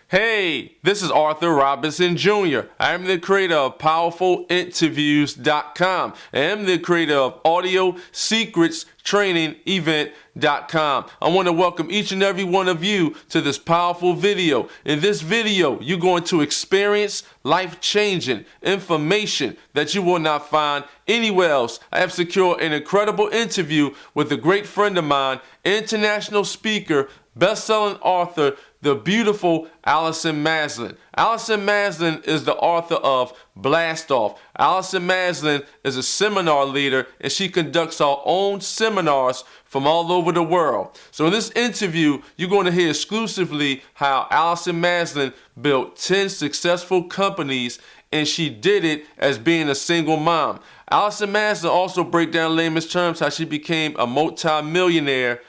Hey, this is Author Robinson Jr. I'm the creator of PowerfulInterviews.com. I am the creator of AudioSecretsTrainingEvent.com. I want to welcome each and every one of you to this powerful video. In this video, you're going to experience life-changing information that you will not find anywhere else. I have secured an incredible interview with a great friend of mine, international speaker, best-selling author, the beautiful Allison Maslan. Allison Maslan is the author of Blast Off. Allison Maslan is a seminar leader, and she conducts her own seminars from all over the world. So in this interview, you're going to hear exclusively how Allison Maslan built 10 successful companies, and she did it as being a single mom. Allison Maslan also breaks down layman's terms how she became a multi-millionaire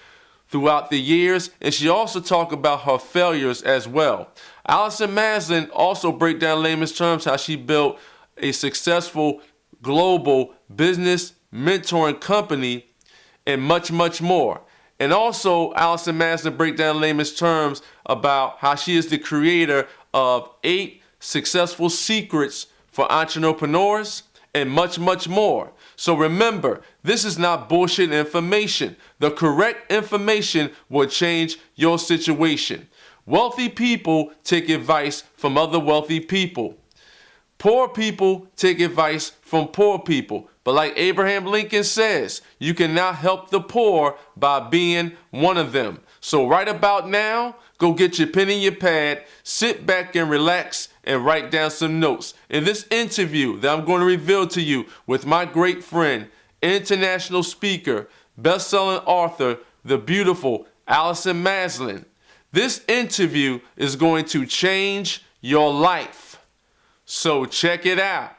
throughout the years, and she also talked about her failures as well. Allison Maslan also breaks down layman's terms how she built a successful global business mentoring company and much, much more. And also, Allison Maslan breaks down layman's terms about how she is the creator of 8 successful secrets for entrepreneurs and much, much more. So remember, this is not bullshit information. The correct information will change your situation. Wealthy people take advice from other wealthy people. Poor people take advice from poor people. But like Abraham Lincoln says, you cannot help the poor by being one of them. So right about now, go get your pen and your pad, sit back and relax, and write down some notes. In this interview that I'm going to reveal to you with my great friend, international speaker, best-selling author, the beautiful Allison Maslan, this interview is going to change your life. So check it out.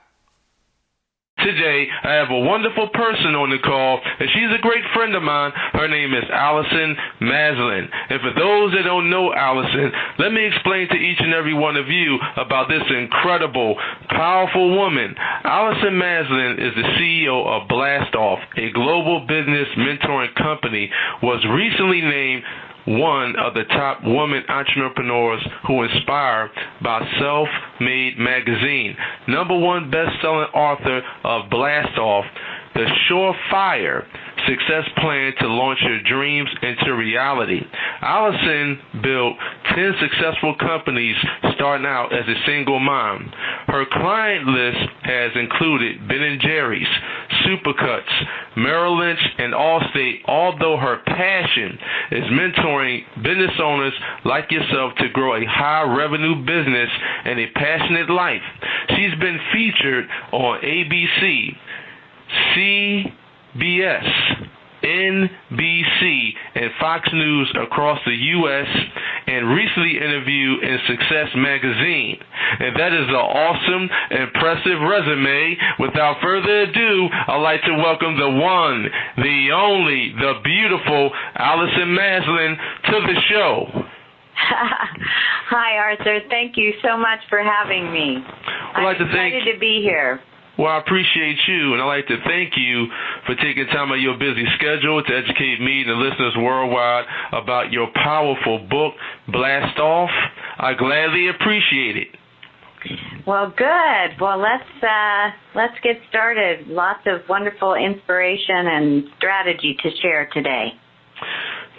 Today, I have a wonderful person on the call, and she's a great friend of mine. Her name is Allison Maslan. And for those that don't know Allison, let me explain to each and every one of you about this incredible, powerful woman. Allison Maslan is the CEO of Blast Off, a global business mentoring company, was recently named one of the top women entrepreneurs who inspire by Self-Made Magazine. #1 best-selling author of Blast Off, the surefire success plan to launch your dreams into reality. Allison built 10 successful companies starting out as a single mom. Her client list has included Ben & Jerry's, Supercuts, Merrill Lynch, and Allstate, although her passion is mentoring business owners like yourself to grow a high-revenue business and a passionate life. She's been featured on ABC, CBS, NBC, and Fox News across the U.S., and recently interviewed in Success Magazine. And that is an awesome, impressive resume. Without further ado, I'd like to welcome the one, the only, the beautiful Allison Maslan to the show. Hi, Arthur. Thank you so much for having me. I'm excited to be here. Well, I appreciate you, and I'd like to thank you for taking time out of your busy schedule to educate me and the listeners worldwide about your powerful book, Blast Off. I gladly appreciate it. Well, good. Well, let's get started. Lots of wonderful inspiration and strategy to share today.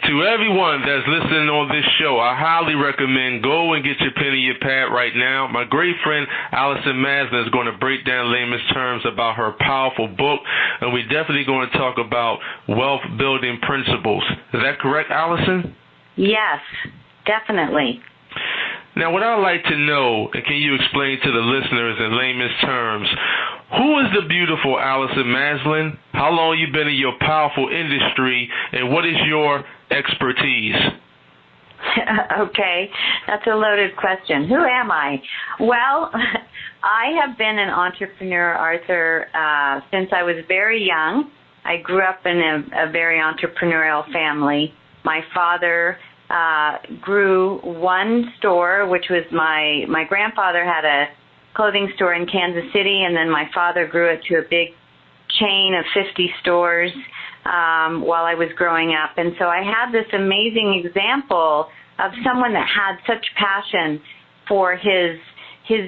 To everyone that's listening on this show, I highly recommend go and get your pen and your pad right now. My great friend Allison Maslan is going to break down layman's terms about her powerful book, and we're definitely going to talk about wealth building principles. Is that correct, Allison? Yes, definitely. Now, what I'd like to know, and can you explain to the listeners in layman's terms, who is the beautiful Allison Maslan? How long have you been in your powerful industry, and what is your expertise? Okay, that's a loaded question. Who am I? Well, I have been an entrepreneur, Arthur, since I was very young. I grew up in a very entrepreneurial family. My father grew one store, which was my grandfather had a clothing store in Kansas City, and then my father grew it to a big chain of 50 stores while I was growing up. And so I had this amazing example of someone that had such passion for his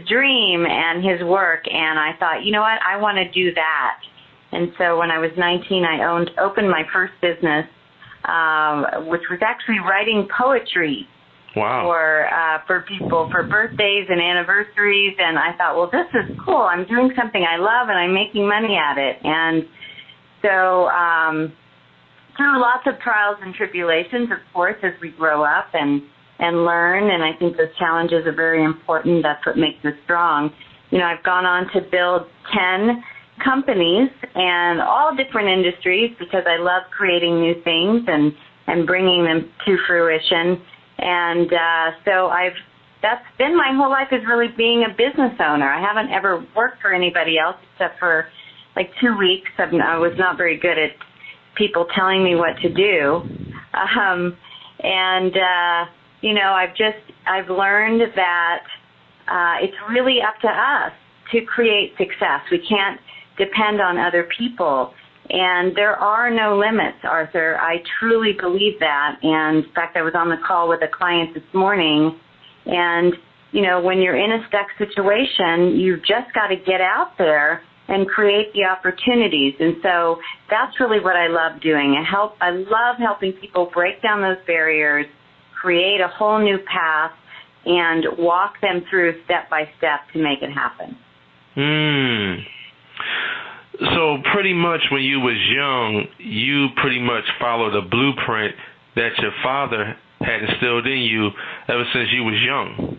dream and his work, and I thought, you know what, I want to do that. And so when I was 19, I opened my first business, which was actually writing poetry. Wow. For people, for birthdays and anniversaries, and I thought, well, this is cool. I'm doing something I love, and I'm making money at it. And so through lots of trials and tribulations, of course, as we grow up and learn, and I think those challenges are very important. That's what makes us strong. You know, I've gone on to build 10 companies and all different industries because I love creating new things and bringing them to fruition. And so that's been my whole life, is really being a business owner. I haven't ever worked for anybody else except for like 2 weeks. I was not very good at people telling me what to do. You know, I've learned that it's really up to us to create success. We can't depend on other people. And there are no limits, Arthur. I truly believe that. And in fact, I was on the call with a client this morning. And, you know, when you're in a stuck situation, you've just got to get out there and create the opportunities. And so that's really what I love doing. I love helping people break down those barriers, create a whole new path, and walk them through step by step to make it happen. So pretty much when you was young, you pretty much followed a blueprint that your father had instilled in you ever since you was young.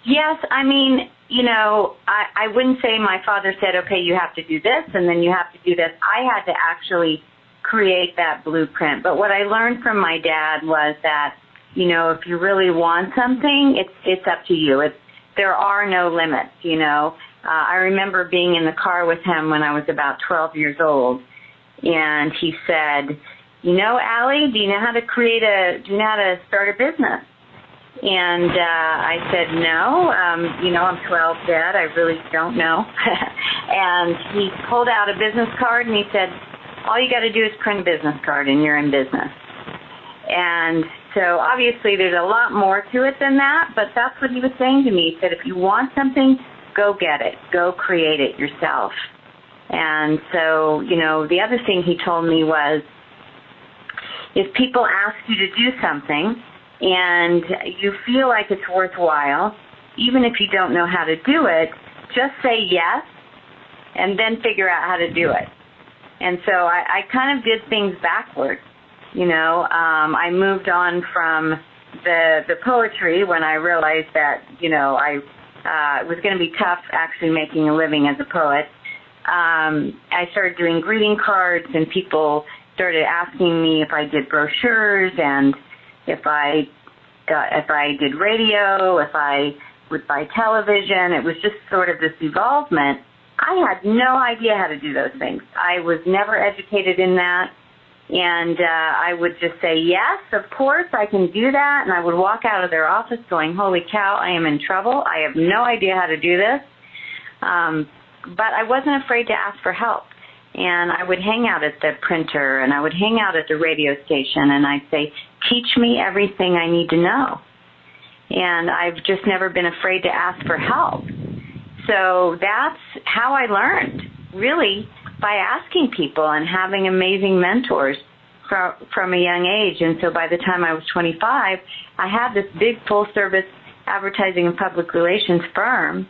Yes, I mean, you know, I wouldn't say my father said, okay, you have to do this and then you have to do this. I had to actually create that blueprint. But what I learned from my dad was that, you know, if you really want something, it's up to you. There are no limits, you know. I remember being in the car with him when I was about 12 years old, and he said, you know, Allie, do you know how to start a business? And I said, no, you know, I'm 12, Dad, I really don't know. And he pulled out a business card and he said, all you got to do is print a business card and you're in business. And so obviously there's a lot more to it than that, but that's what he was saying to me. He said, if you want something, go get it. Go create it yourself. And so, you know, the other thing he told me was, if people ask you to do something and you feel like it's worthwhile, even if you don't know how to do it, just say yes and then figure out how to do it. And so I kind of did things backwards. You know, I moved on from the poetry when I realized that, you know, it was going to be tough actually making a living as a poet. I started doing greeting cards, and people started asking me if I did brochures and if I did radio, if I would buy television. It was just sort of this evolvement. I had no idea how to do those things. I was never educated in that. And I would just say, yes, of course, I can do that. And I would walk out of their office going, holy cow, I am in trouble. I have no idea how to do this. But I wasn't afraid to ask for help. And I would hang out at the printer and I would hang out at the radio station and I'd say, teach me everything I need to know. And I've just never been afraid to ask for help. So that's how I learned, really, by asking people and having amazing mentors from a young age. And so by the time I was 25, I had this big full-service advertising and public relations firm.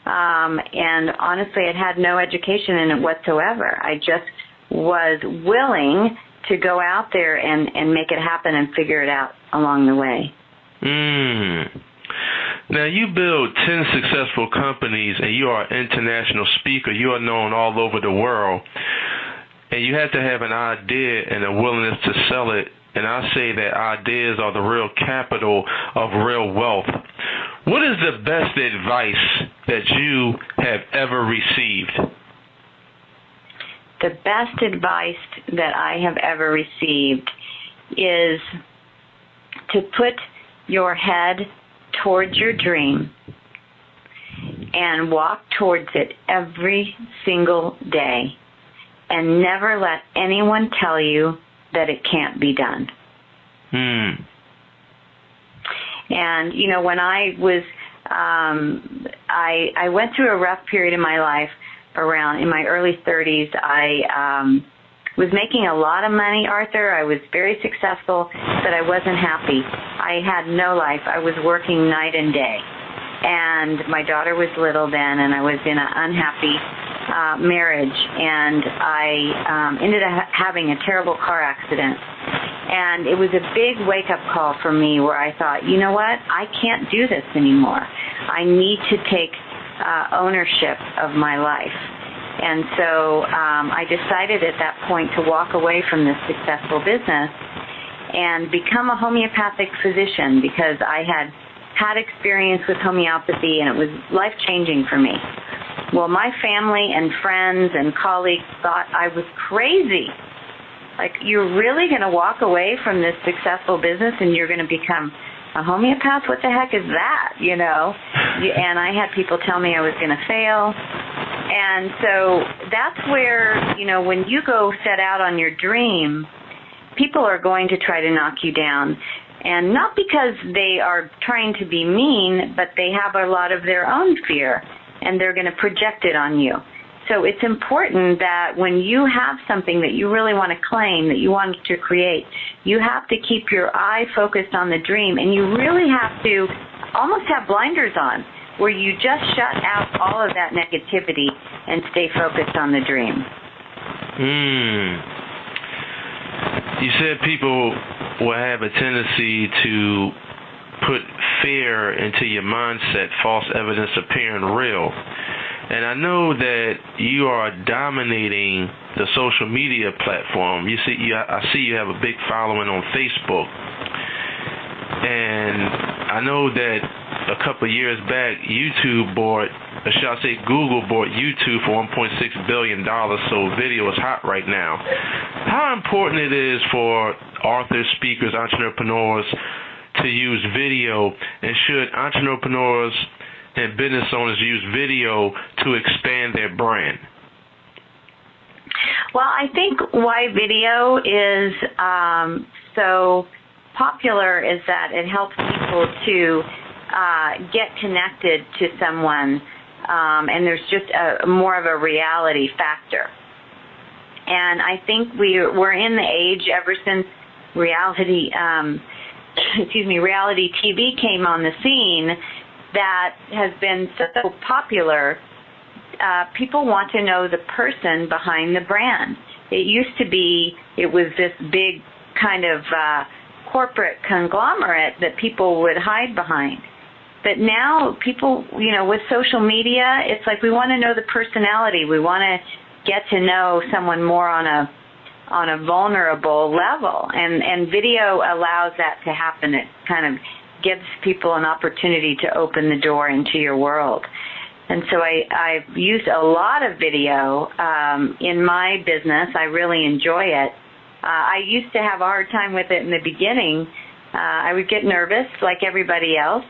And honestly, it had no education in it whatsoever. I just was willing to go out there and make it happen and figure it out along the way. Now, you build 10 successful companies, and you are an international speaker. You are known all over the world. And you have to have an idea and a willingness to sell it. And I say that ideas are the real capital of real wealth. What is the best advice that you have ever received? The best advice that I have ever received is to put your head towards your dream and walk towards it every single day and never let anyone tell you that it can't be done. And, you know, when I was, I went through a rough period in my life in my early 30s. I was making a lot of money, Arthur. I was very successful, but I wasn't happy. I had no life. I was working night and day. And my daughter was little then, and I was in an unhappy marriage, and I ended up having a terrible car accident. And it was a big wake-up call for me where I thought, you know what, I can't do this anymore. I need to take ownership of my life. And so I decided at that point to walk away from this successful business and become a homeopathic physician, because I had experience with homeopathy, and it was life-changing for me. Well, my family and friends and colleagues thought I was crazy. Like, you're really going to walk away from this successful business and you're going to become a homeopath? What the heck is that, you know? And I had people tell me I was going to fail. And so that's where, you know, when you go set out on your dream, people are going to try to knock you down. And not because they are trying to be mean, but they have a lot of their own fear, and they're going to project it on you. So it's important that when you have something that you really want to claim, that you want to create, you have to keep your eye focused on the dream, and you really have to almost have blinders on, where you just shut out all of that negativity and stay focused on the dream. You said people will have a tendency to put fear into your mindset, false evidence appearing real. And I know that you are dominating the social media platform. I see you have a big following on Facebook. And I know that a couple of years back, Google bought YouTube for $1.6 billion, so video is hot right now. How important it is for authors, speakers, entrepreneurs to use video, and should entrepreneurs and business owners use video to expand their brand? Well, I think why video is so popular is that it helps people to get connected to someone, and there's just more of a reality factor. And I think we're in the age, ever since reality TV came on the scene, that has been so popular. People want to know the person behind the brand. It used to be, it was this big kind of corporate conglomerate that people would hide behind. But now people, you know, with social media, it's like we want to know the personality. We want to get to know someone more on a vulnerable level, and video allows that to happen. It kind of gives people an opportunity to open the door into your world. And so I've used a lot of video in my business. I really enjoy it. I used to have a hard time with it in the beginning. I would get nervous like everybody else.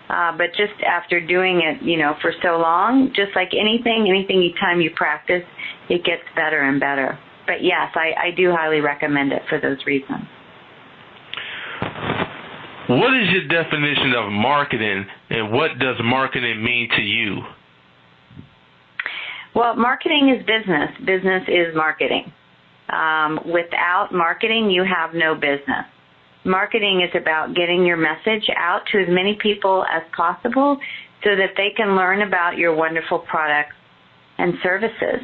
But just after doing it, you know, for so long, just like anything time you practice, it gets better and better. But yes, I do highly recommend it for those reasons. What is your definition of marketing, and what does marketing mean to you? Well, marketing is business. Business is marketing. Without marketing, you have no business. Marketing is about getting your message out to as many people as possible so that they can learn about your wonderful products and services.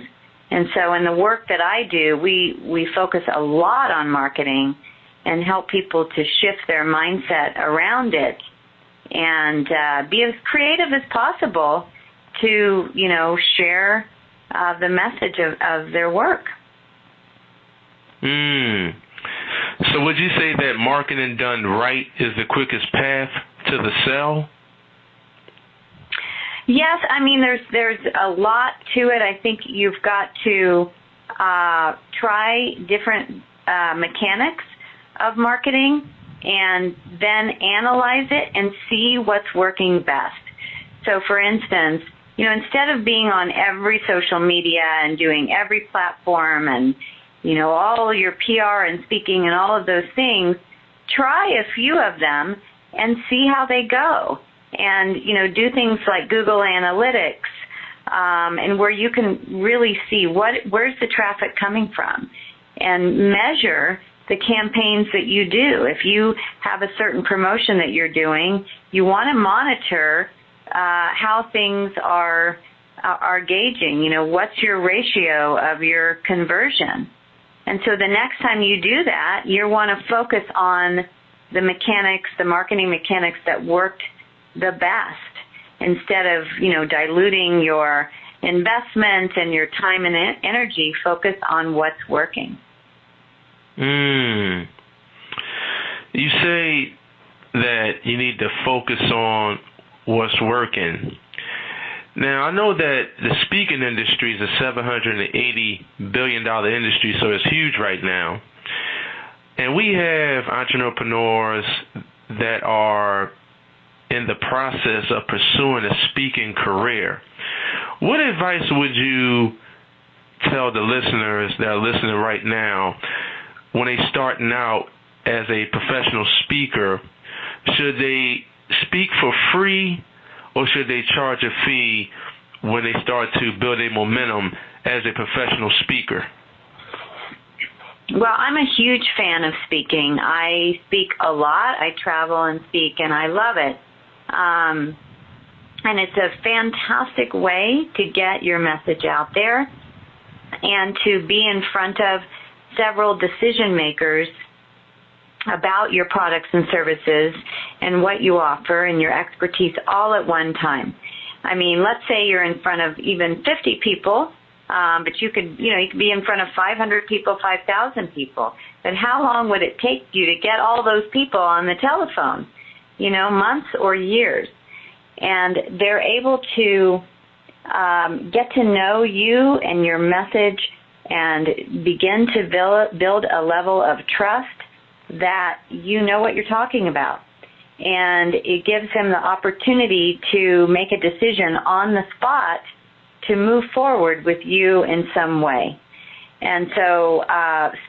And so in the work that I do, we focus a lot on marketing and help people to shift their mindset around it and be as creative as possible to, you know, share the message of their work. So would you say that marketing done right is the quickest path to the sell? Yes, I mean there's a lot to it. I think you've got to try different mechanics of marketing and then analyze it and see what's working best. So for instance, instead of being on every social media and doing every platform and, all your PR and speaking and all of those things, try a few of them and see how they go. And, do things like Google Analytics, and where you can really see where's the traffic coming from, and measure the campaigns that you do. If you have a certain promotion that you're doing, you want to monitor how things are gauging. What's your ratio of your conversion? And so the next time you do that, you want to focus on the mechanics, the marketing mechanics that worked the best, instead of, diluting your investment and your time and energy. Focus on what's working. You say that you need to focus on what's working. Now, I know that the speaking industry is a $780 billion industry, so it's huge right now. And we have entrepreneurs that are in the process of pursuing a speaking career. What advice would you tell the listeners that are listening right now when they're starting out as a professional speaker? Should they speak for free, or should they charge a fee when they start to build a momentum as a professional speaker? Well, I'm a huge fan of speaking. I speak a lot. I travel and speak, and I love it. And it's a fantastic way to get your message out there and to be in front of several decision makers about your products and services and what you offer and your expertise all at one time. I mean, let's say you're in front of even 50 people, but you could be in front of 500 people, 5,000 people. But how long would it take you to get all those people on the telephone? Months or years. And they're able to get to know you and your message and begin to build a level of trust that you know what you're talking about. And it gives them the opportunity to make a decision on the spot to move forward with you in some way. And so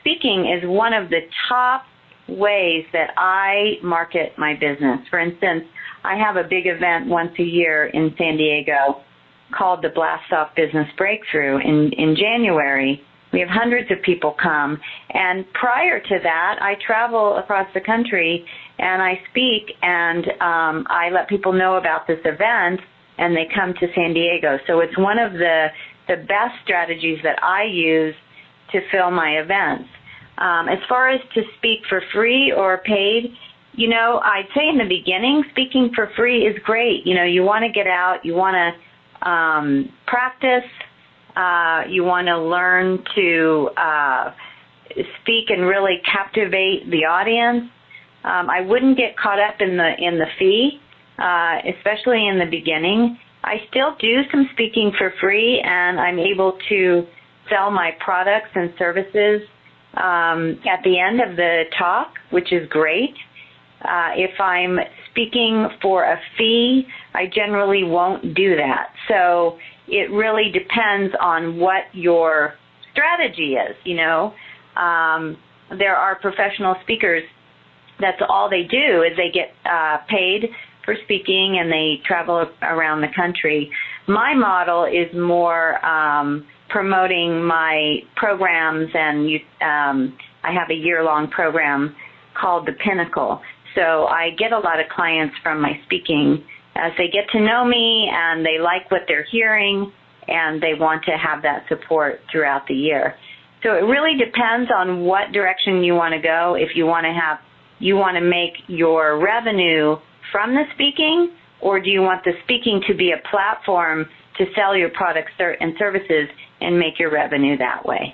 speaking is one of the top ways that I market my business. For instance, I have a big event once a year in San Diego called the Blast Off Business Breakthrough in January. We have hundreds of people come, and prior to that, I travel across the country and I speak, and I let people know about this event, and they come to San Diego. So it's one of the best strategies that I use to fill my events. As far as to speak for free or paid, I'd say in the beginning, speaking for free is great. You want to get out, you want to practice, you want to learn to speak and really captivate the audience. I wouldn't get caught up in the fee, especially in the beginning. I still do some speaking for free, and I'm able to sell my products and services at the end of the talk, which is great. If I'm speaking for a fee, I generally won't do that. So it really depends on what your strategy is. There are professional speakers that's all they do is they get paid for speaking, and they travel around the country. My model is more promoting my programs, and I have a year-long program called The Pinnacle. So I get a lot of clients from my speaking as they get to know me and they like what they're hearing, and they want to have that support throughout the year. So it really depends on what direction you want to go. If you want to make your revenue from the speaking, or do you want the speaking to be a platform to sell your products and services and make your revenue that way?